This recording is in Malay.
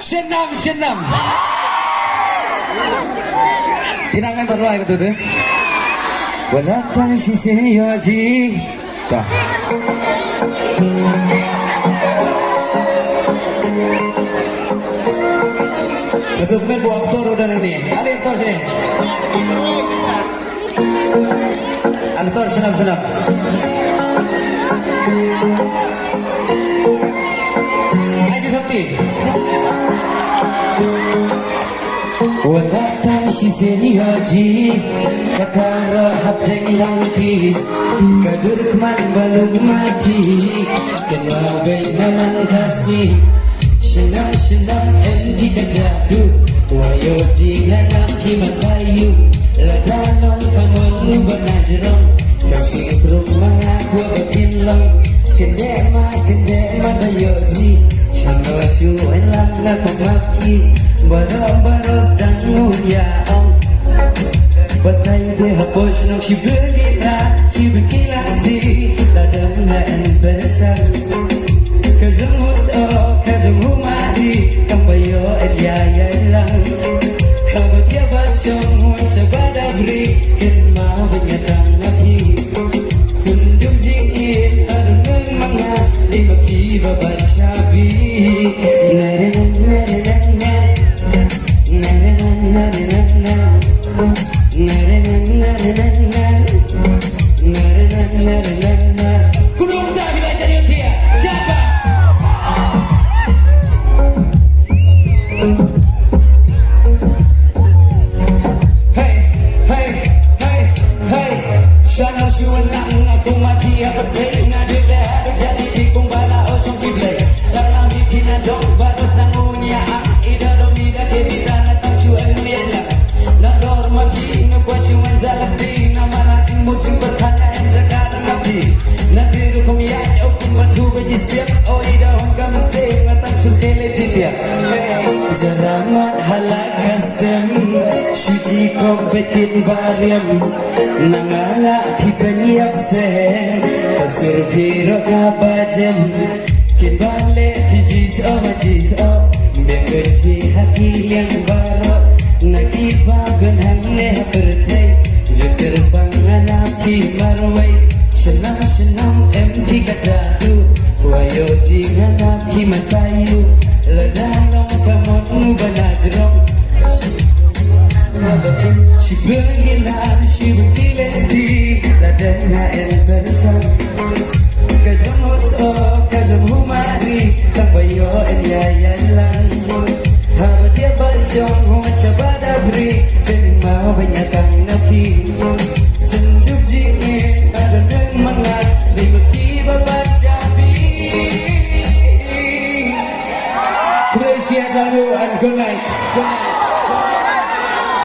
senam. Tinangan baru ay betul deh. Wala tang siseyoji. Tah. Masuk bu aktor udah ini. Ali aktor sini. Aktor senam. Ayo Sakti. Wala tang siseyoji. Kata rahab dengan ti. Kadur keman balung mati. Kenapa naman kasih. Senam em tidak jatuh. Wayo jingangam himatayu. Ladanong kamu banajrong. Kasih kruk mengaku betinlong. Kendema dayoji. Sama syuan lang na pamaki. Baros dan nguyaong. Basta ide hapos nung si bergila di. Ladang na enversan. Kajungus kajungu mari kambayo elia lang kabat ya basyong sa badagri ken mau benyatang nabi sundum jingin adungan mga limaki babat syabi kulung dah bila jadi dia siapa. Sana syuan lang aku mati apa teh na dile ada jadi di kumbala osong kible dalam bikin dong bagus nangunya ida domida ke kita natang syuan liela na norma ki na syuan jalati na marating mucing berkata yang jaga nabi na biru kumia okum batu bagi siap oh ida hongga masih natang syukele ditia jaramat halakas dem suci kompetin bariam nangala kikanyap se kasur phiro kabajem kibale hijis o denger ki haki yang baro nakibagan hangne bertay juter panganap ki marway senam em kikajadu wayo jinganap ki matayu ladanong kamot banajrong si bergilan si berkilenti ladana enversan kajamos kajamhu mari kambayo enyayan lang habat ya basyong sabada bri dan mau banyakang nabi senduk jingin adungan mga limaki babat syabi. Appreciate lagu and good night.